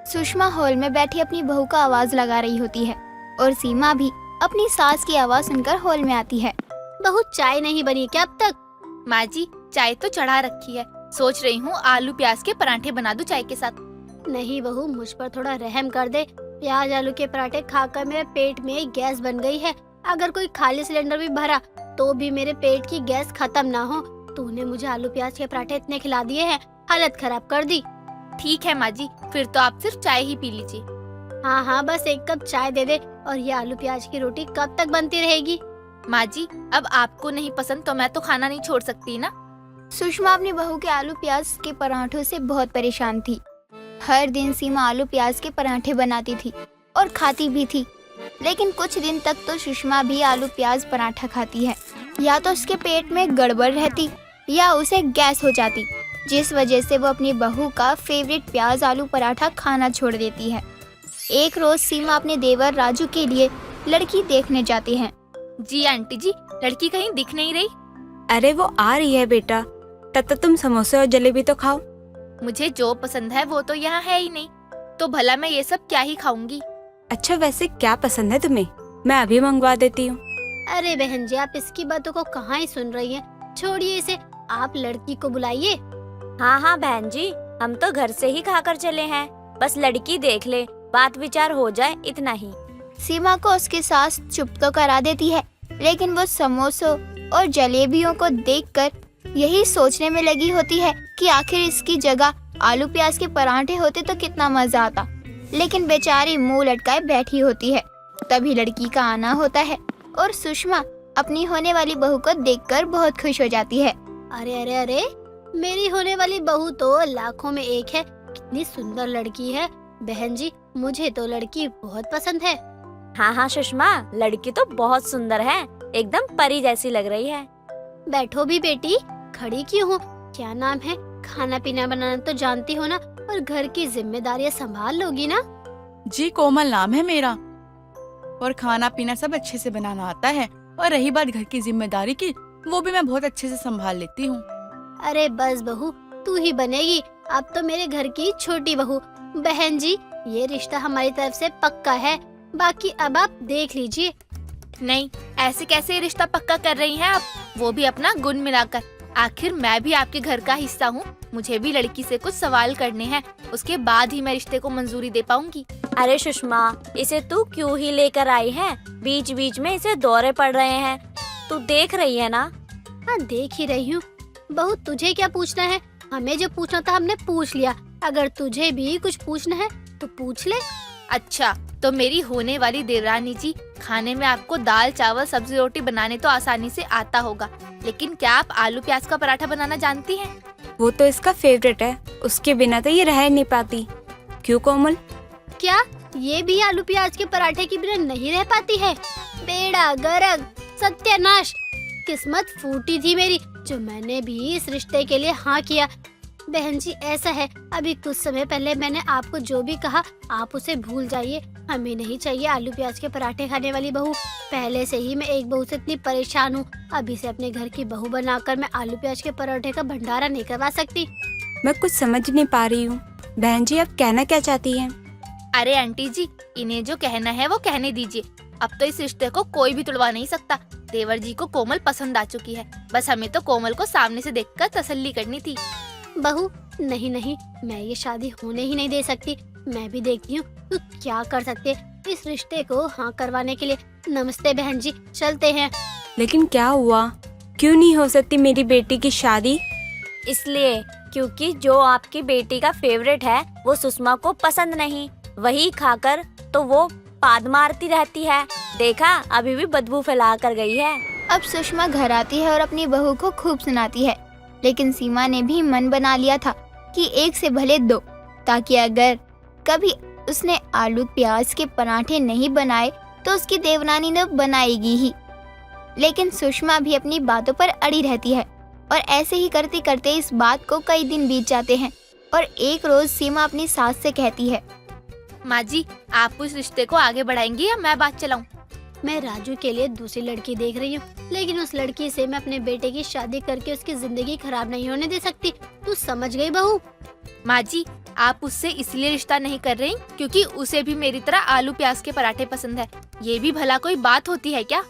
Sushma hall में बैठी अपनी बहू का आवाज लगा रही होती है और सीमा भी अपनी सास की आवाज सुनकर हॉल में आती है। बहू चाय नहीं बनी क्या अब तक? माँ जी चाय तो चढ़ा रखी है, सोच रही हूँ आलू प्याज के पराठे बना दूं चाय के साथ। नहीं बहू, मुझ पर थोड़ा रहम कर दे। प्याज आलू के पराठे खाकर मेरे पेट में गैस बन गई है। अगर कोई खाली सिलेंडर भी भरा तो भी मेरे पेट की गैस खत्म ना हो। तूने मुझे आलू प्याज के पराठे इतने खिला दिए हैं, हालत खराब कर दी। ठीक है माँ जी, फिर तो आप सिर्फ चाय ही पी लीजिए। हाँ हाँ, बस एक कप चाय दे दे। और ये आलू प्याज की रोटी कब तक बनती रहेगी? माँ जी अब आपको नहीं पसंद तो मैं तो खाना नहीं छोड़ सकती ना। सुषमा अपनी बहू के आलू प्याज के पराठों से बहुत परेशान थी। हर दिन सीमा आलू प्याज के पराठे बनाती थी और खाती भी थी, लेकिन कुछ दिन तक तो सुषमा भी आलू प्याज पराठा खाती है। या तो उसके पेट में गड़बड़ रहती या उसे गैस हो जाती, जिस वजह से वो अपनी बहू का फेवरेट प्याज आलू पराठा खाना छोड़ देती है। एक रोज सीमा अपने देवर राजू के लिए लड़की देखने जाती है। जी आंटी जी, लड़की कहीं दिख नहीं रही। अरे वो आ रही है बेटा, तब तक तुम समोसे और जलेबी तो खाओ। मुझे जो पसंद है वो तो यहाँ है ही नहीं, तो भला मैं ये सब क्या ही खाऊंगी। अच्छा वैसे क्या पसंद है तुम्हें? मैं अभी मंगवा देती हूँ। अरे बहन जी, आप इसकी बातों को कहाँ ही सुन रही हैं? छोड़िए इसे, आप लड़की को बुलाइए। हाँ हाँ बहन जी, हम तो घर से ही खाकर चले हैं, बस लड़की देख ले, बात विचार हो जाए, इतना ही। सीमा को उसकी सास चुप तो करा देती है, लेकिन वो समोसों और जलेबियों को देखकर यही सोचने में लगी होती है कि आखिर इसकी जगह आलू प्याज के पराठे होते तो कितना मजा आता। लेकिन बेचारी मुंह लटकाए बैठी होती है। तभी लड़की का आना होता है और सुषमा अपनी होने वाली बहू को देखकर बहुत खुश हो जाती है। अरे अरे अरे, मेरी होने वाली बहू तो लाखों में एक है। कितनी सुंदर लड़की है। बहन जी, मुझे तो लड़की बहुत पसंद है। हाँ हाँ सुषमा, लड़की तो बहुत सुंदर है, एकदम परी जैसी लग रही है। बैठो भी बेटी, खड़ी क्यों हो? क्या नाम है? खाना पीना बनाना तो जानती हो ना, और घर की जिम्मेदारियां संभाल लोगी ना? जी कोमल नाम है मेरा, और खाना पीना सब अच्छे से बनाना आता है। और रही बात घर की जिम्मेदारी की, वो भी मैं बहुत अच्छे से संभाल लेती हूँ। अरे बस बहू, तू ही बनेगी अब तो मेरे घर की छोटी बहू। बहन जी, ये रिश्ता हमारी तरफ से पक्का है, बाकी अब आप देख लीजिए। नहीं, ऐसे कैसे रिश्ता पक्का कर रही हैं आप, वो भी अपना गुण मिलाकर। आखिर मैं भी आपके घर का हिस्सा हूँ, मुझे भी लड़की से कुछ सवाल करने हैं, उसके बाद ही मैं रिश्ते को मंजूरी दे पाऊंगी। अरे सुषमा, इसे तू क्यों ही लेकर आई है? बीच बीच में इसे दौरे पड़ रहे हैं, तू देख रही है ना? हाँ देख ही रही हूँ। बहू तुझे क्या पूछना है? हमें जो पूछना था हमने पूछ लिया, अगर तुझे भी कुछ पूछना है तो पूछ ले। अच्छा, तो मेरी होने वाली देवरानी जी, खाने में आपको दाल चावल सब्जी रोटी बनाने तो आसानी से आता होगा, लेकिन क्या आप आलू प्याज का पराठा बनाना जानती हैं? वो तो इसका फेवरेट है, उसके बिना तो ये रह नहीं पाती। क्यों कोमल? क्या ये भी आलू प्याज के पराठे के बिना नहीं रह पाती है? बेड़ा गर्क, सत्यानाश। किस्मत फूटी थी मेरी जो मैंने भी इस रिश्ते के लिए हाँ किया। बहन जी ऐसा है, अभी कुछ समय पहले मैंने आपको जो भी कहा आप उसे भूल जाइए। हमें नहीं चाहिए आलू प्याज के पराठे खाने वाली बहू। पहले से ही मैं एक बहू से इतनी परेशान हूँ, अभी से अपने घर की बहू बनाकर मैं आलू प्याज के पराठे का भंडारा नहीं करवा सकती। मैं कुछ समझ नहीं पा रही हूँ। बहन जी आप कहना क्या चाहती हैं? अरे आंटी जी, इन्हें जो कहना है वो कहने दीजिए। अब तो इस रिश्ते को कोई भी तोड़वा नहीं सकता। देवर जी को कोमल पसंद आ चुकी है, बस हमें तो कोमल को सामने से देखकर तसल्ली करनी थी। बहू नहीं नहीं, मैं ये शादी होने ही नहीं दे सकती। मैं भी देखती हूँ तू क्या कर सकते इस रिश्ते को हाँ करवाने के लिए। नमस्ते बहन जी, चलते हैं। लेकिन क्या हुआ? क्यों नहीं हो सकती मेरी बेटी की शादी? इसलिए क्योंकि जो आपकी बेटी का फेवरेट है वो सुषमा को पसंद नहीं, वही खाकर तो वो पाद मारती रहती है। देखा, अभी भी बदबू फैला कर गई है। अब सुषमा घर आती है और अपनी बहू को खूब सुनाती है, लेकिन सीमा ने भी मन बना लिया था कि एक से भले दो, ताकि अगर कभी उसने आलू प्याज के पराठे नहीं बनाए तो उसकी देवरानी ने बनाएगी ही। लेकिन सुषमा भी अपनी बातों पर अड़ी रहती है और ऐसे ही करते करते इस बात को कई दिन बीत जाते हैं। और एक रोज सीमा अपनी सास से कहती है, माँ जी, आप उस रिश्ते को आगे बढ़ाएंगी या मैं बात चलाऊं? मैं राजू के लिए दूसरी लड़की देख रही हूँ, लेकिन उस लड़की से मैं अपने बेटे की शादी करके उसकी जिंदगी खराब नहीं होने दे सकती। तू समझ गई बहू? माँ जी, आप उससे इसलिए रिश्ता नहीं कर रही क्योंकि उसे भी मेरी तरह आलू प्याज के पराठे पसंद है। ये भी भला कोई बात होती है क्या?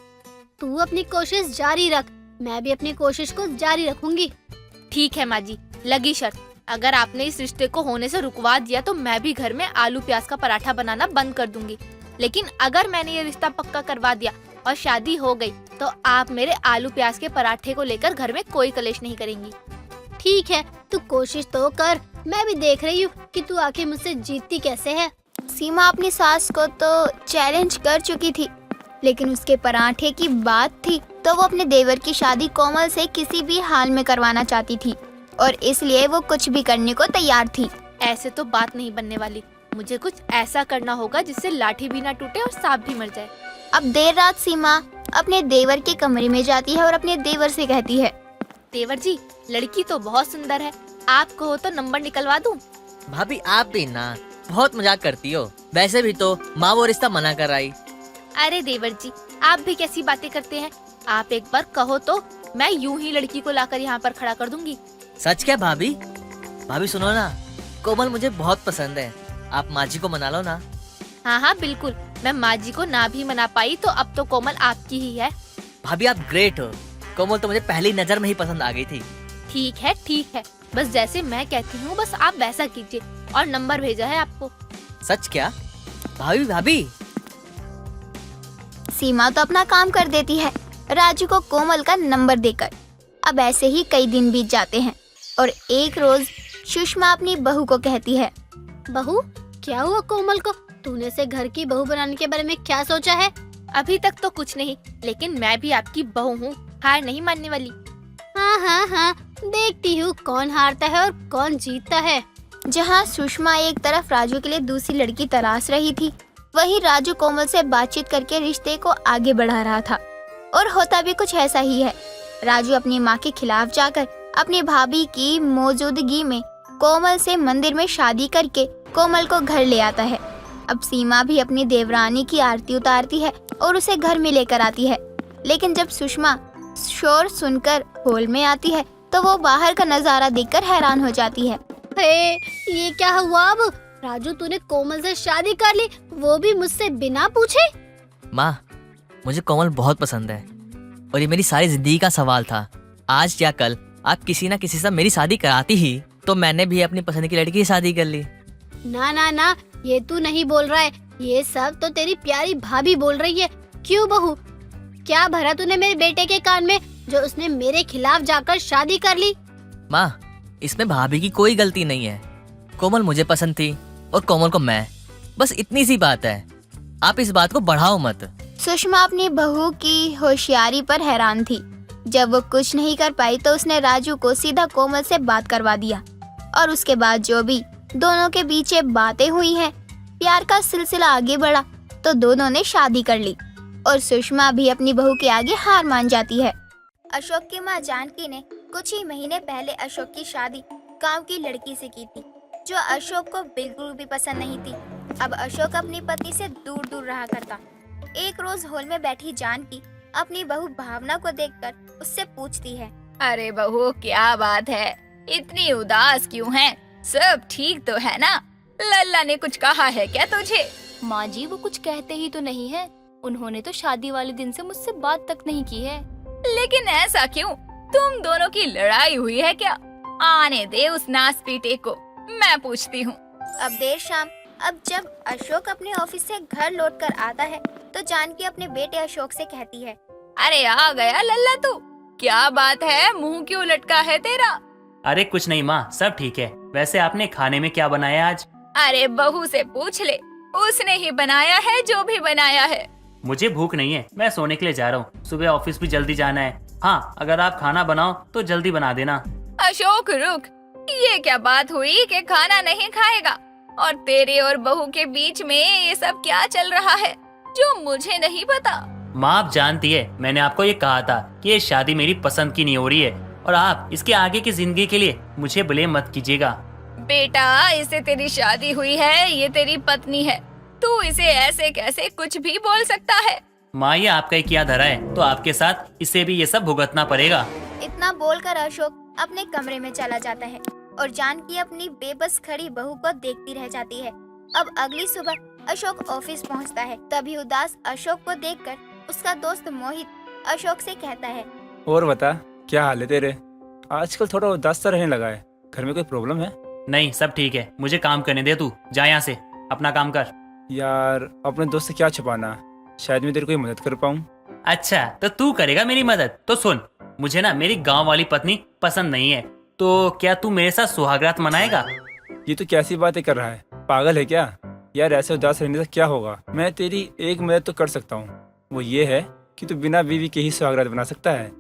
तू अपनी कोशिश जारी रख, मैं भी अपनी कोशिश को जारी रखूंगी। ठीक है माँ जी, लगी शर्त। अगर आपने इस रिश्ते को होने से रुकवा दिया तो मैं भी घर में आलू प्याज का पराठा बनाना बंद कर दूंगी। लेकिन अगर मैंने ये रिश्ता पक्का करवा दिया और शादी हो गई तो आप मेरे आलू प्याज के पराठे को लेकर घर में कोई कलेश नहीं करेंगी। ठीक है, तू कोशिश तो कर, मैं भी देख रही हूँ कि तू आखिर मुझसे जीतती कैसे है। सीमा अपनी सास को तो चैलेंज कर चुकी थी, लेकिन उसके पराठे की बात थी तो वो अपने देवर की शादी कोमल से किसी भी हाल में करवाना चाहती थी और इसलिए वो कुछ भी करने को तैयार थी। ऐसे तो बात नहीं बनने वाली। मुझे कुछ ऐसा करना होगा जिससे लाठी भी ना टूटे और सांप भी मर जाए। अब देर रात सीमा अपने देवर के कमरे में जाती है और अपने देवर से कहती है, देवर जी, लड़की तो बहुत सुंदर है, आप कहो तो नंबर निकलवा दूं? भाभी आप भी ना बहुत मजाक करती हो। वैसे भी तो माँ वो रिश्ता मना कर आई। अरे देवर जी, आप भी कैसी बातें करते हैं। आप एक बार कहो तो मैं यूं ही लड़की को लाकर यहाँ पर खड़ा कर दूंगी। सच क्या भाभी? भाभी सुनो ना, कोमल मुझे बहुत पसंद है, आप माँ जी को मना लो ना। हाँ हाँ बिल्कुल, मैं माँ जी को ना भी मना पाई तो अब तो कोमल आपकी ही है। भाभी आप ग्रेट हो। कोमल तो मुझे पहली नजर में ही पसंद आ गई थी। ठीक है, बस जैसे मैं कहती हूँ बस आप वैसा कीजिए और नंबर भेजा है आपको। सच क्या? भाभी सीमा तो अपना काम कर देती है राजू को कोमल का नंबर देकर। अब ऐसे ही कई दिन बीत जाते हैं और एक रोज सुषमा अपनी बहू को कहती है, बहू, क्या हुआ कोमल को? तूने से घर की बहू बनाने के बारे में क्या सोचा है? अभी तक तो कुछ नहीं, लेकिन मैं भी आपकी बहू हूँ, हार नहीं मानने वाली। हाँ, देखती हूँ कौन हारता है और कौन जीतता है। जहाँ सुषमा एक तरफ राजू के लिए दूसरी लड़की तलाश रही थी, वहीं राजू कोमल से बातचीत करके रिश्ते को आगे बढ़ा रहा था। और होता भी कुछ ऐसा ही है। राजू अपनी माँ के खिलाफ जाकर अपनी भाभी की मौजूदगी में कोमल से मंदिर में शादी करके कोमल को घर ले आता है। अब सीमा भी अपनी देवरानी की आरती उतारती है और उसे घर में लेकर आती है। लेकिन जब सुषमा शोर सुनकर हॉल में आती है तो वो बाहर का नजारा देखकर हैरान हो जाती है। हे, ये क्या हुआ अब? राजू, तूने कोमल से शादी कर ली, वो भी मुझसे बिना पूछे? माँ, मुझे कोमल बहुत पसंद है और ये मेरी सारी जिंदगी का सवाल था। आज या कल आप किसी न किसी से मेरी शादी कराती ही तो मैंने भी अपनी पसंद की लड़की की शादी कर ली। ना, ये तू नहीं बोल रहा है, ये सब तो तेरी प्यारी भाभी बोल रही है। क्यों बहू, क्या भरा तूने मेरे बेटे के कान में जो उसने मेरे खिलाफ जाकर शादी कर ली? माँ, इसमें भाभी की कोई गलती नहीं है। कोमल मुझे पसंद थी और कोमल को मैं, बस इतनी सी बात है। आप इस बात को बढ़ाओ मत। सुषमा अपनी बहू की होशियारी पर हैरान थी। जब वो कुछ नहीं कर पाई तो उसने राजू को सीधा कोमल से बात करवा दिया और उसके बाद जो भी दोनों के बीच बातें हुई हैं, प्यार का सिलसिला आगे बढ़ा तो दोनों ने शादी कर ली और सुषमा भी अपनी बहू के आगे हार मान जाती है। अशोक की माँ जानकी ने कुछ ही महीने पहले अशोक की शादी गांव की लड़की से की थी, जो अशोक को बिल्कुल भी पसंद नहीं थी। अब अशोक अपनी पत्नी से दूर दूर रहा करता। एक रोज हॉल में बैठी जानकी अपनी बहू भावना को देखकर उससे पूछती है, अरे बहू, क्या बात है, इतनी उदास क्यों है? सब ठीक तो है ना? लल्ला ने कुछ कहा है क्या तुझे? माँ जी, वो कुछ कहते ही तो नहीं है। उन्होंने तो शादी वाले दिन से मुझसे बात तक नहीं की है। लेकिन ऐसा क्यों? तुम दोनों की लड़ाई हुई है क्या? आने दे उस नास पीटे को, मैं पूछती हूँ। अब देर शाम, अब जब अशोक अपने ऑफिस से घर लौटकर आता है तो जानकी अपने बेटे अशोक से कहती है, अरे आ गया लल्ला तू, क्या बात है, मुंह क्यों लटका है तेरा? अरे कुछ नहीं माँ, सब ठीक है। वैसे आपने खाने में क्या बनाया आज? अरे बहू से पूछ ले, उसने ही बनाया है जो भी बनाया है। मुझे भूख नहीं है, मैं सोने के लिए जा रहा हूँ। सुबह ऑफिस भी जल्दी जाना है। हाँ, अगर आप खाना बनाओ तो जल्दी बना देना। अशोक रुक, ये क्या बात हुई कि खाना नहीं खाएगा? और तेरे और बहू के बीच में ये सब क्या चल रहा है जो मुझे नहीं पता? माँ, आप जानती है, मैंने आपको ये कहा था कि ये शादी मेरी पसंद की नहीं हो रही है और आप इसके आगे की जिंदगी के लिए मुझे ब्लेम मत कीजिएगा। बेटा, इससे तेरी शादी हुई है, ये तेरी पत्नी है, तू इसे ऐसे कैसे कुछ भी बोल सकता है? माँ, ये आपका ही किया धरा है तो आपके साथ इसे भी ये सब भुगतना पड़ेगा। इतना बोलकर अशोक अपने कमरे में चला जाता है और जानकी अपनी बेबस खड़ी बहू को देखती रह जाती है। अब अगली सुबह अशोक ऑफिस पहुंचता है। तभी उदास अशोक को देखकर उसका दोस्त मोहित अशोक से कहता है, और बता, क्या हाल है तेरे? आजकल थोड़ा उदास सा रहने लगा है। घर में कोई प्रॉब्लम है? नहीं, सब ठीक है। मुझे काम करने दे, तू जा यहाँ से, अपना काम कर। यार, अपने दोस्त से क्या छुपाना, शायद मैं तेरी कोई मदद कर पाऊँ। अच्छा, तो तू करेगा मेरी मदद? तो सुन, मुझे ना मेरी गांव वाली पत्नी पसंद नहीं है, तो क्या तू मेरे साथ सुहागरात मनाएगा? ये तो कैसी बातें कर रहा है, पागल है क्या? यार, ऐसे उदास रहने से क्या होगा? मैं तेरी एक मदद तो कर सकता हूँ, वो ये है कि तू बिना बीवी के ही सुहागरात बना सकता है।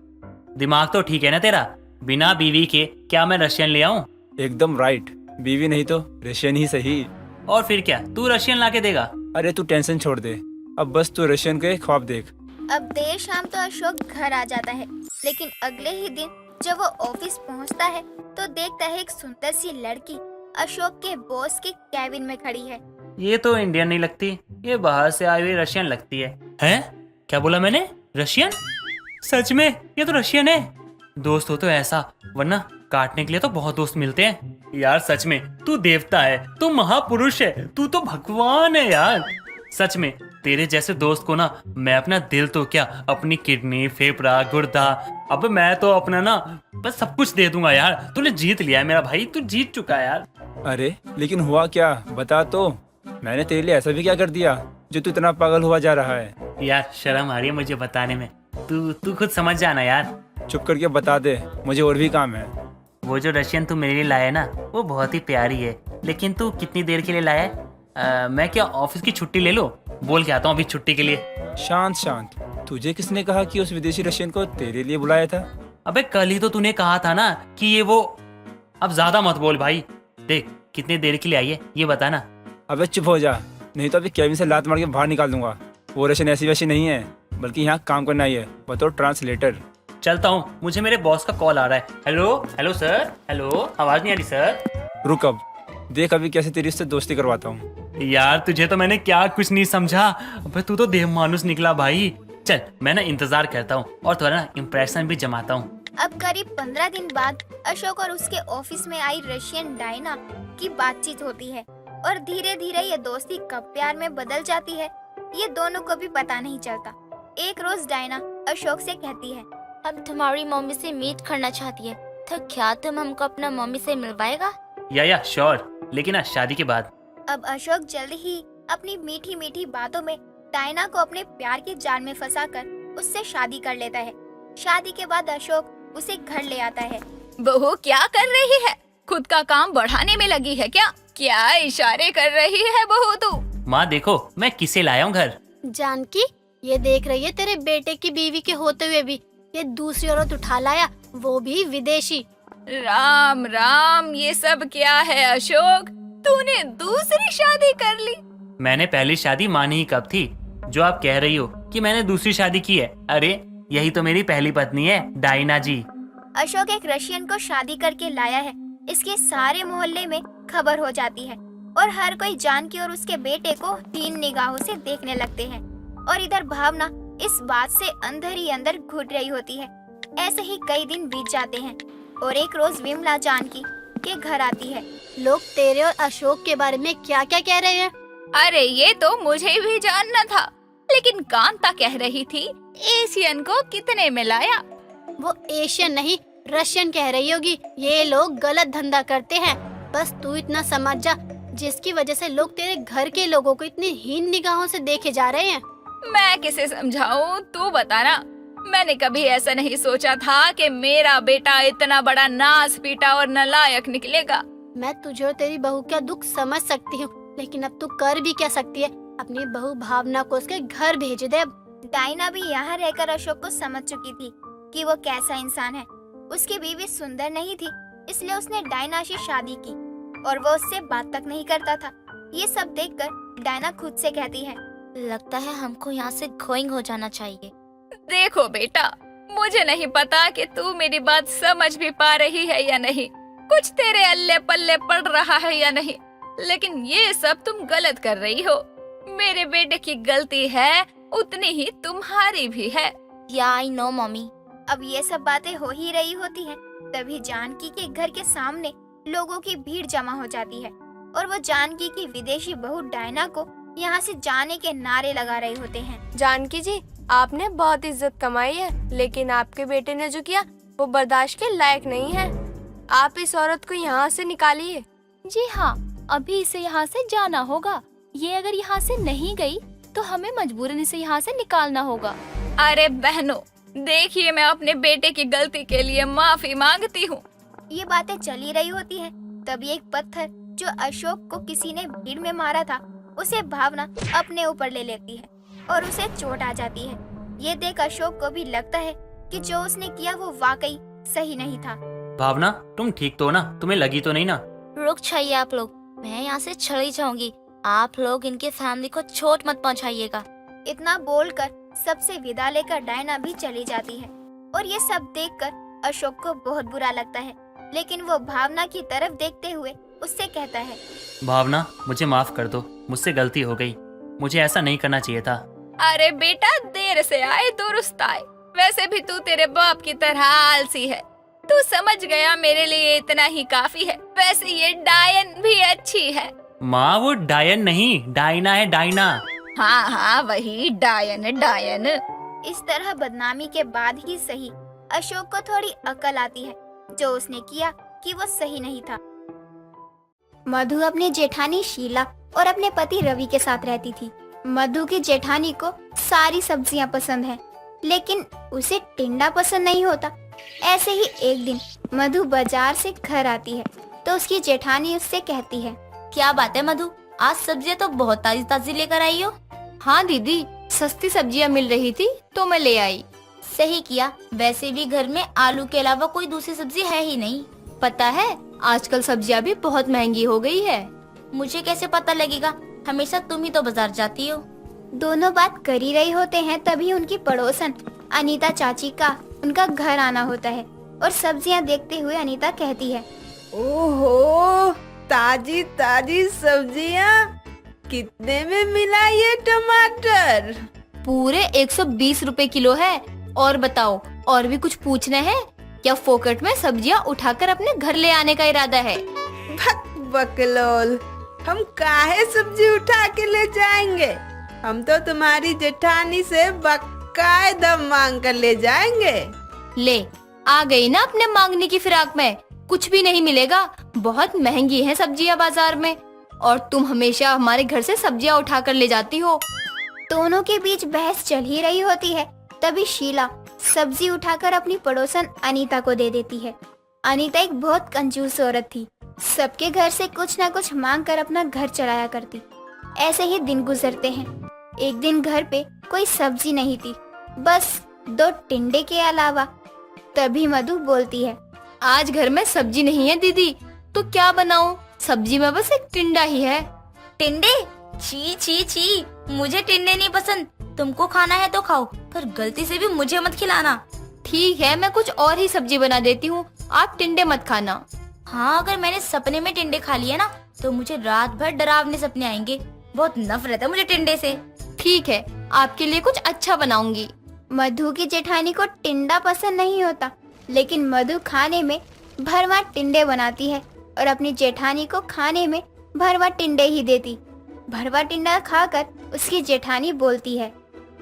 दिमाग तो ठीक है ना तेरा? बिना बीवी के क्या मैं रशियन ले आऊं? एकदम राइट, बीवी नहीं तो रशियन ही सही। और फिर क्या, तू रशियन लाके देगा? अरे तू टेंशन छोड़ दे, अब बस तू रशियन के ख्वाब देख। अब देर शाम तो अशोक घर आ जाता है, लेकिन अगले ही दिन जब वो ऑफिस पहुंचता है तो देखता है एक सुंदर सी लड़की अशोक के बॉस के कैबिन में खड़ी है। ये तो इंडियन नहीं लगती, ये बाहर से आई हुई रशियन लगती है। हैं? क्या बोला मैंने? रशियन? सच में ये तो रशियन है। दोस्त हो तो ऐसा, वरना काटने के लिए तो बहुत दोस्त मिलते हैं। यार सच में तू देवता है, तू महापुरुष है, तू तो भगवान है यार। सच में तेरे जैसे दोस्त को ना मैं अपना दिल तो क्या, अपनी किडनी, फेफड़ा, गुर्दा, अब मैं तो अपना ना बस सब कुछ दे दूंगा यार। तूने जीत लिया है मेरा भाई, तू जीत चुका है यार। अरे लेकिन हुआ क्या, बता तो। मैंने तेरे लिए ऐसा भी क्या कर दिया जो तू इतना पागल हुआ जा रहा है? यार शर्म आ रही है मुझे बताने में, तू खुद समझ जाना यार। चुप करके बता दे, मुझे और भी काम है। वो जो रशियन तू मेरे लिए लाया है ना, वो बहुत ही प्यारी है, लेकिन तू कितनी देर के लिए लाया है? मैं क्या ऑफिस की छुट्टी ले लो? बोल के आता हूँ अभी छुट्टी के लिए। शांत शांत, तुझे किसने कहा कि उस विदेशी रशियन को तेरे लिए बुलाया था? अबे कल ही तो तूने कहा था ना कि ये वो। अब ज्यादा मत बोल भाई, देख कितनी देर के लिए आई है ये बता ना। अबे चुप हो जा, नहीं तो अभी कैबिन से लात मार के बाहर निकाल दूंगा। वो रशियन ऐसी वैसी नहीं है, बल्कि यहाँ काम करना ही है, बतौर ट्रांसलेटर। चलता हूँ, मुझे मेरे बॉस का कॉल आ रहा है। हेलो हेलो सर, हेलो, आवाज नहीं आ रही सर। रुक, अब देख अभी कैसे तेरी उससे दोस्ती करवाता हूँ। यार तुझे तो मैंने क्या कुछ नहीं समझा, अबे तू तो देव मानुस निकला भाई। चल मैं ना इंतजार करता हूँ और थोड़ा ना इम्प्रेशन भी जमाता हूँ। अब करीब 15 दिन बाद अशोक और उसके ऑफिस में आई रशियन डायना की बातचीत होती है और धीरे धीरे ये दोस्ती कब प्यार में बदल जाती है ये दोनों को भी पता नहीं चलता। एक रोज डायना अशोक से कहती है, अब तुम्हारी मम्मी से मीट करना चाहती है, तो क्या तुम हमको अपना मम्मी से मिलवाएगा? या श्योर, लेकिन ना शादी के बाद। अब अशोक जल्द ही अपनी मीठी मीठी बातों में डायना को अपने प्यार के जाल में फंसाकर उससे शादी कर लेता है। शादी के बाद अशोक उसे घर ले आता है। बहू क्या कर रही है? खुद का काम बढ़ाने में लगी है क्या? क्या इशारे कर रही है बहू तू? माँ देखो मैं किसे लाया हूँ घर। जानकी, ये देख रही है तेरे बेटे की बीवी के होते हुए भी ये दूसरी औरत उठा लाया, वो भी विदेशी। राम राम, ये सब क्या है अशोक? तूने दूसरी शादी कर ली? मैंने पहली शादी मानी ही कब थी जो आप कह रही हो कि मैंने दूसरी शादी की है? अरे यही तो मेरी पहली पत्नी है, डायना जी। अशोक एक रशियन को शादी करके लाया है, इसके सारे मोहल्ले में खबर हो जाती है और हर कोई जानकी और उसके बेटे को हीन निगाहों से देखने लगते हैं। और इधर भावना इस बात से अंदर ही अंदर घुट रही होती है। ऐसे ही कई दिन बीत जाते हैं और एक रोज विमला जानकी के घर आती है। लोग तेरे और अशोक के बारे में क्या क्या कह रहे हैं? अरे ये तो मुझे भी जानना था, लेकिन कांता कह रही थी एशियन को कितने में लाया? वो एशियन नहीं रशियन कह रही होगी। ये लोग गलत धंधा करते हैं, बस तू इतना समझ जा, जिसकी वजह से लोग तेरे घर के लोगों को इतनी हीन निगाहों से देखे जा रहे हैं। मैं किसे समझाऊं, तू बताना। मैंने कभी ऐसा नहीं सोचा था कि मेरा बेटा इतना बड़ा नास पीटा और नालायक निकलेगा। मैं तुझे और तेरी बहू का दुख समझ सकती हूँ, लेकिन अब तू कर भी क्या सकती है? अपनी बहू भावना को उसके घर भेज दे। अब डायना भी यहाँ रहकर अशोक को समझ चुकी थी कि वो कैसा इंसान है। उसकी बीवी सुंदर नहीं थी, इसलिए उसने डायना से शादी की और वो उससे बात तक नहीं करता था। ये सब देखकर डायना खुद से कहती है, लगता है हमको यहाँ से गोइंग हो जाना चाहिए। देखो बेटा, मुझे नहीं पता कि तू मेरी बात समझ भी पा रही है या नहीं, कुछ तेरे अल्ले पल्ले पड़ रहा है या नहीं, लेकिन ये सब तुम गलत कर रही हो। मेरे बेटे की गलती है, उतनी ही तुम्हारी भी है। या आई नो मम्मी। अब ये सब बातें हो ही रही होती हैं, तभी जानकी के घर के सामने लोगों की भीड़ जमा हो जाती है और वो जानकी की विदेशी बहू डायना को यहाँ से जाने के नारे लगा रहे होते हैं। जानकी जी, आपने बहुत इज्जत कमाई है, लेकिन आपके बेटे ने जो किया वो बर्दाश्त के लायक नहीं है। आप इस औरत को यहाँ से निकालिए। जी हाँ, अभी इसे यहाँ से जाना होगा। ये अगर यहाँ से नहीं गई तो हमें मजबूरन इसे यहाँ से निकालना होगा। अरे बहनों, देखिए मैं अपने बेटे की गलती के लिए माफी मांगती हूँ। ये बातें चली रही होती है, तभी एक पत्थर जो अशोक को किसी ने भीड़ में मारा था, उसे भावना अपने ऊपर ले लेती है और उसे चोट आ जाती है। ये देख अशोक को भी लगता है कि जो उसने किया वो वाकई सही नहीं था। भावना, तुम ठीक तो ना? तुम्हें लगी तो नहीं ना? रुक जाइए आप लोग, मैं यहाँ से चली जाऊंगी। आप लोग इनकी फैमिली को चोट मत पहुँचाइएगा। इतना बोलकर सबसे विदा लेकर डायना भी चली जाती है और ये सब देखकर अशोक को बहुत बुरा लगता है, लेकिन वो भावना की तरफ देखते हुए उससे कहता है, भावना, मुझे माफ कर दो, मुझसे गलती हो गई। मुझे ऐसा नहीं करना चाहिए था। अरे बेटा, देर से आए दुरुस्त आए। वैसे भी तू तेरे बाप की तरह आलसी है। तू समझ गया, मेरे लिए इतना ही काफी है। वैसे ये डायन भी अच्छी है। माँ, वो डायन नहीं, डायना है, डायना। हाँ हाँ, वही डायन डायन। इस तरह बदनामी के बाद ही सही अशोक को थोड़ी अकल आती है। जो उसने किया कि वो सही नहीं था। मधु अपने जेठानी शीला और अपने पति रवि के साथ रहती थी। मधु की जेठानी को सारी सब्जियां पसंद हैं, लेकिन उसे टिंडा पसंद नहीं होता। ऐसे ही एक दिन मधु बाजार से घर आती है तो उसकी जेठानी उससे कहती है, क्या बात है मधु, आज सब्जियाँ तो बहुत ताजी ताजी लेकर आई हो। हाँ दीदी, सस्ती सब्जियाँ मिल रही थी तो मैं ले आई। सही किया, वैसे भी घर में आलू के अलावा कोई दूसरी सब्जी है ही नहीं। पता है, आजकल सब्जियाँ भी बहुत महंगी हो गई है। मुझे कैसे पता लगेगा, हमेशा तुम ही तो बाजार जाती हो। दोनों बात कर ही रहे होते हैं, तभी उनकी पड़ोसन अनीता चाची का उनका घर आना होता है और सब्जियां देखते हुए अनीता कहती है, ओहो, ताजी ताजी सब्जियां, कितने में मिला ये टमाटर? पूरे 120 रुपए किलो है। और बताओ, और भी कुछ पूछना है या फोकट में सब्जियां उठाकर अपने घर ले आने का इरादा है? भक बकलोल, हम काहे सब्जी उठा के ले जाएंगे? हम तो तुम्हारी जेठानी से बकायदा मांग कर ले जाएंगे। ले, आ गई ना अपने मांगने की फिराक में। कुछ भी नहीं मिलेगा, बहुत महंगी है सब्जियां बाजार में, और तुम हमेशा हमारे घर से सब्जियां उठा कर ले जाती हो। दोनों के बीच बहस चल ही रही होती है, तभी शीला सब्जी उठाकर अपनी पड़ोसन अनीता को दे देती है। अनीता एक बहुत कंजूस औरत थी, सबके घर से कुछ न कुछ मांग कर अपना घर चलाया करती। ऐसे ही दिन गुजरते हैं। एक दिन घर पे कोई सब्जी नहीं थी, बस 2 टिंडे के अलावा। तभी मधु बोलती है, आज घर में सब्जी नहीं है दीदी, तो क्या बनाऊं? सब्जी में बस एक टिंडा ही है। टिंडे? छी छी छी, मुझे टिंडे नहीं पसंद। तुमको खाना है तो खाओ, पर गलती से भी मुझे मत खिलाना। ठीक है, मैं कुछ और ही सब्जी बना देती हूँ, आप टिंडे मत खाना। हाँ, अगर मैंने सपने में टिंडे खा लिए ना तो मुझे रात भर डरावने सपने आएंगे। बहुत नफरत है मुझे टिंडे से। ठीक है, आपके लिए कुछ अच्छा बनाऊंगी। मधु की जेठानी को टिंडा पसंद नहीं होता, लेकिन मधु खाने में भरवा टिंडे बनाती है और अपनी जेठानी को खाने में भरवा टिंडे ही देती। भरवा टिंडा खाकर उसकी जेठानी बोलती है,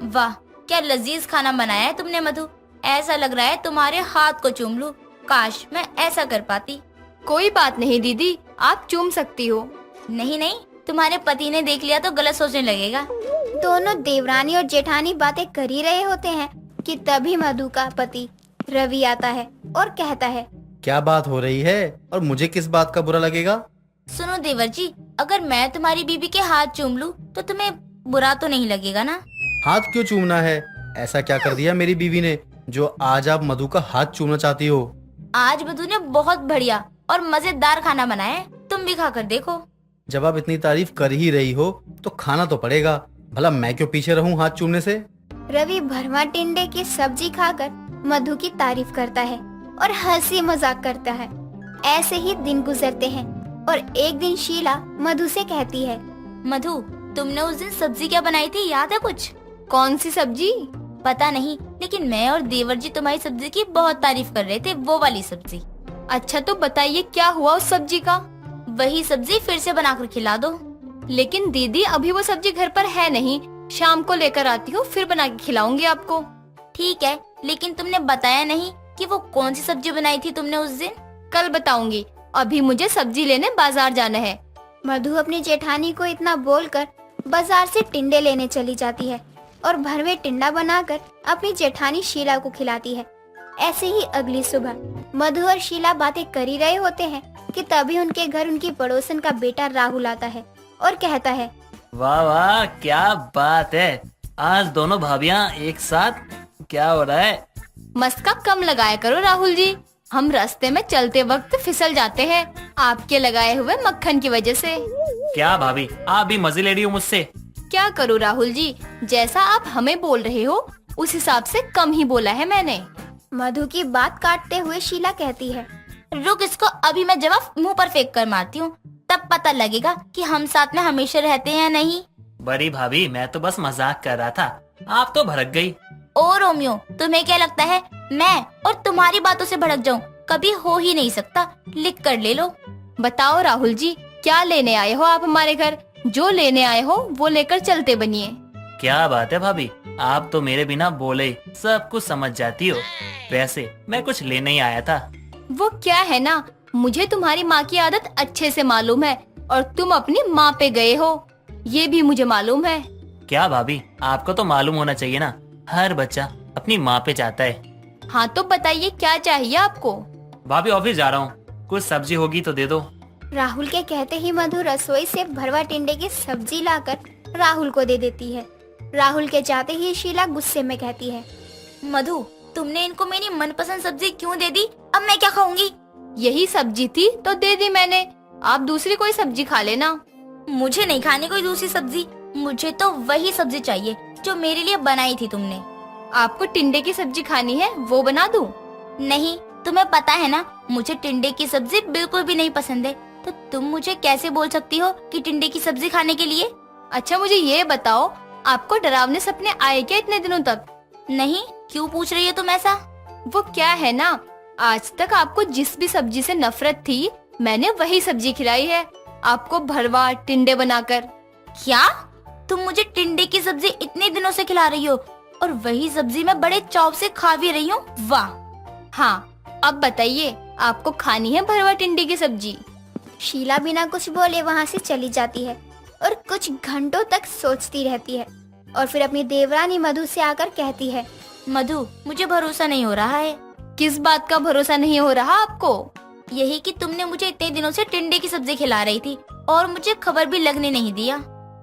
वाह, क्या लजीज खाना बनाया है तुमने मधु। ऐसा लग रहा है तुम्हारे हाथ को चूम लूं। काश मैं ऐसा कर पाती। कोई बात नहीं दीदी, आप चूम सकती हो। नहीं नहीं, तुम्हारे पति ने देख लिया तो गलत सोचने लगेगा। दोनों देवरानी और जेठानी बातें कर ही रहे होते हैं कि तभी मधु का पति रवि आता है और कहता है, क्या बात हो रही है और मुझे किस बात का बुरा लगेगा? सुनो देवर जी, अगर मैं तुम्हारी बीबी के हाथ चूम लूं तो तुम्हें बुरा तो नहीं लगेगा ना? हाथ क्यों चूमना है? ऐसा क्या कर दिया मेरी बीवी ने जो आज आप मधु का हाथ चूमना चाहती हो? आज मधु ने बहुत बढ़िया और मजेदार खाना बनाया है, तुम भी खाकर देखो। जब आप इतनी तारीफ कर ही रही हो तो खाना तो पड़ेगा। भला मैं क्यों पीछे रहूं हाथ चूमने से? रवि भरवा टिंडे की सब्जी खाकर मधु की तारीफ करता है और हंसी मजाक करता है। ऐसे ही दिन गुजरते हैं और एक दिन शीला मधु से कहती है, मधु, तुमने उस दिन सब्जी क्या बनाई थी, याद है कुछ? कौन सी सब्जी? पता नहीं, लेकिन मैं और देवर जी तुम्हारी सब्जी की बहुत तारीफ कर रहे थे, वो वाली सब्जी। अच्छा तो बताइए क्या हुआ उस सब्जी का? वही सब्जी फिर से बनाकर खिला दो। लेकिन दीदी अभी वो सब्जी घर पर है नहीं, शाम को लेकर आती हूँ फिर बना के खिलाऊंगी आपको। ठीक है, लेकिन तुमने बताया नहीं कि वो कौन सी सब्जी बनाई थी तुमने उस दिन। कल बताऊंगी, अभी मुझे सब्जी लेने बाजार जाना है। मधु अपनी जेठानी को इतना बोलकर बाजार से टिंडे लेने चली जाती है और भरवे टिंडा बनाकर अपनी जेठानी शीला को खिलाती है। ऐसे ही अगली सुबह मधु और शीला बातें कर ही रहे होते हैं कि तभी उनके घर उनकी पड़ोसन का बेटा राहुल आता है और कहता है, वाह वाह, क्या बात है, आज दोनों भाभियां एक साथ, क्या हो रहा है? मस्का कम लगाया करो राहुल जी, हम रास्ते में चलते वक्त फिसल जाते हैं आपके लगाए हुए मक्खन की वजह से। क्या भाभी, आप भी मजे ले रही हो मुझसे? क्या करूँ राहुल जी, जैसा आप हमें बोल रहे हो उस हिसाब से कम ही बोला है मैंने। मधु की बात काटते हुए शीला कहती है, रुक, इसको अभी मैं जवाब मुंह पर फेंक कर मारती हूँ, तब पता लगेगा कि हम साथ में हमेशा रहते हैं या नहीं। बड़ी भाभी, मैं तो बस मजाक कर रहा था, आप तो भड़क गई। ओ रोमियो, तुम्हें क्या लगता है मैं और तुम्हारी बातों से भड़क जाऊं? कभी हो ही नहीं सकता, लिख कर ले लो। बताओ राहुल जी, क्या लेने आए हो आप हमारे घर? जो लेने आए हो वो लेकर चलते बनिए। क्या बात है भाभी, आप तो मेरे बिना बोले ही सब कुछ समझ जाती हो। वैसे मैं कुछ लेने ही आया था। वो क्या है ना, मुझे तुम्हारी माँ की आदत अच्छे से मालूम है और तुम अपनी माँ पे गए हो, ये भी मुझे मालूम है। क्या भाभी, आपको तो मालूम होना चाहिए ना, हर बच्चा अपनी माँ पे जाता है। हाँ तो बताइए क्या चाहिए आपको? भाभी ऑफिस जा रहा हूँ, कुछ सब्जी होगी तो दे दो। राहुल के कहते ही मधु रसोई से भरवा टिंडे की सब्जी लाकर राहुल को दे देती है। राहुल के जाते ही शीला गुस्से में कहती है, मधु, तुमने इनको मेरी मनपसंद सब्जी क्यों दे दी? अब मैं क्या खाऊंगी? यही सब्जी थी तो दे दी मैंने, आप दूसरी कोई सब्जी खा लेना। मुझे नहीं खानी कोई दूसरी सब्जी, मुझे तो वही सब्जी चाहिए जो मेरे लिए बनाई थी तुमने। आपको टिंडे की सब्जी खानी है, वो बना दूं? नहीं, तुम्हें पता है ना मुझे टिंडे की सब्जी बिल्कुल भी नहीं पसंद है, तो तुम मुझे कैसे बोल सकती हो कि टिंडे की सब्जी खाने के लिए? अच्छा मुझे ये बताओ, आपको डरावने सपने आए क्या इतने दिनों तक? नहीं, क्यों पूछ रही हो तुम ऐसा? वो क्या है ना, आज तक आपको जिस भी सब्जी से नफरत थी मैंने वही सब्जी खिलाई है आपको, भरवा टिंडे बनाकर। क्या तुम मुझे टिंडे की सब्जी इतने दिनों से खिला रही हो और वही सब्जी मैं बड़े चाव से खा भी रही हूँ? वाह। हाँ, अब बताइए आपको खानी है भरवा टिंडे की सब्जी? शीला बिना कुछ बोले वहाँ से चली जाती है और कुछ घंटों तक सोचती रहती है और फिर अपनी देवरानी मधु से आकर कहती है, मधु, मुझे भरोसा नहीं हो रहा है। किस बात का भरोसा नहीं हो रहा आपको? यही कि तुमने मुझे इतने दिनों से टिंडे की सब्जी खिला रही थी और मुझे खबर भी लगने नहीं दिया।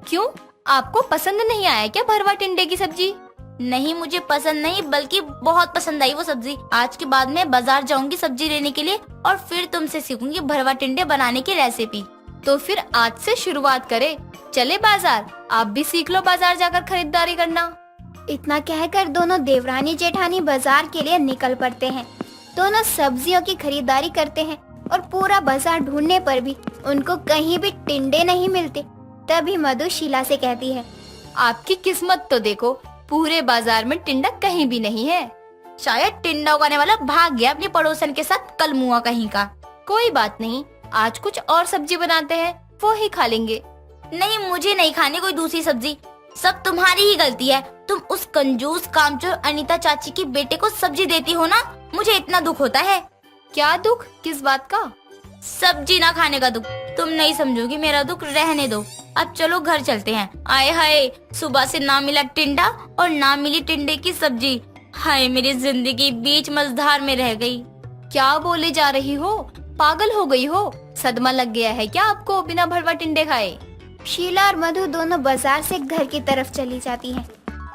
क्यों, आपको पसंद नहीं आया क्या भरवा टिंडे की सब्जी? नहीं, मुझे पसंद नहीं बल्कि बहुत पसंद आई वो सब्जी। आज के बाद मैं बाजार जाऊंगी सब्जी लेने के लिए और फिर तुमसे सीखूंगी भरवा टिंडे बनाने की रेसिपी। तो फिर आज से शुरुआत करें, चले बाजार, आप भी सीख लो बाजार जाकर खरीदारी करना। इतना कहकर दोनों देवरानी जेठानी बाजार के लिए निकल पड़ते हैं। दोनों सब्जियों की खरीदारी करते हैं और पूरा बाजार ढूंढने पर भी उनको कहीं भी टिंडे नहीं मिलते। तभी मधु शीला से कहती है, आपकी किस्मत तो देखो, पूरे बाजार में टिंडा कहीं भी नहीं है। शायद टिंडा उगाने वाला भाग गया अपने पड़ोसन के साथ कलमुआ कहीं का। कोई बात नहीं, आज कुछ और सब्जी बनाते हैं, वो ही खा लेंगे। नहीं, मुझे नहीं खानी कोई दूसरी सब्जी, सब तुम्हारी ही गलती है। तुम उस कंजूस कामचोर अनीता चाची की बेटे को सब्जी देती हो ना, मुझे इतना दुख होता है। क्या दुख, किस बात का? सब्जी ना खाने का दुख। तुम नहीं समझोगी मेरा दुख, रहने दो। अब चलो घर चलते हैं। आए हाय, सुबह से ना मिला टिंडा और ना मिली टिंडे की सब्जी। हाय, मेरी जिंदगी बीच मझधार में रह गई। क्या बोले जा रही हो, पागल हो गई हो? सदमा लग गया है क्या आपको बिना भरवा टिंडे खाए? शीला और मधु दोनों बाजार से घर की तरफ चली जाती हैं।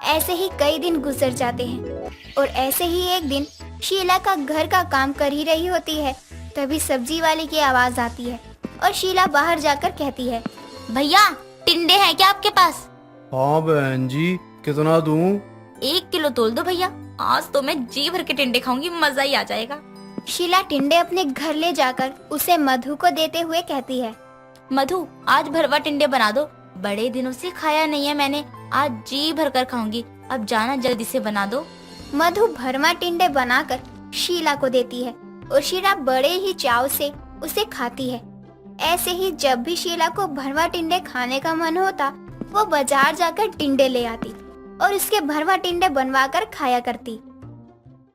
ऐसे ही कई दिन गुजर जाते हैं और ऐसे ही एक दिन शीला का घर का काम कर ही रही होती है, तभी सब्जी वाले की आवाज आती है और शीला बाहर जाकर कहती है, भैया टिंडे हैं क्या आपके पास? हाँ बहन जी, कितना दूं? 1 किलो तोल दो भैया, आज तो मैं जी भर के टिंडे खाऊंगी, मजा ही आ जाएगा। शीला टिंडे अपने घर ले जाकर उसे मधु को देते हुए कहती है, मधु, आज भरवा टिंडे बना दो, बड़े दिनों से खाया नहीं है मैंने, आज जी भर कर खाऊंगी। अब जाना जल्दी से बना दो। मधु भरमा टिंडे बनाकर शीला को देती है और शीला बड़े ही चाव से उसे खाती है। ऐसे ही जब भी शीला को भरवा टिंडे खाने का मन होता, वो बाजार जाकर टिंडे ले आती और उसके भरवा टिंडे बनवा कर खाया करती।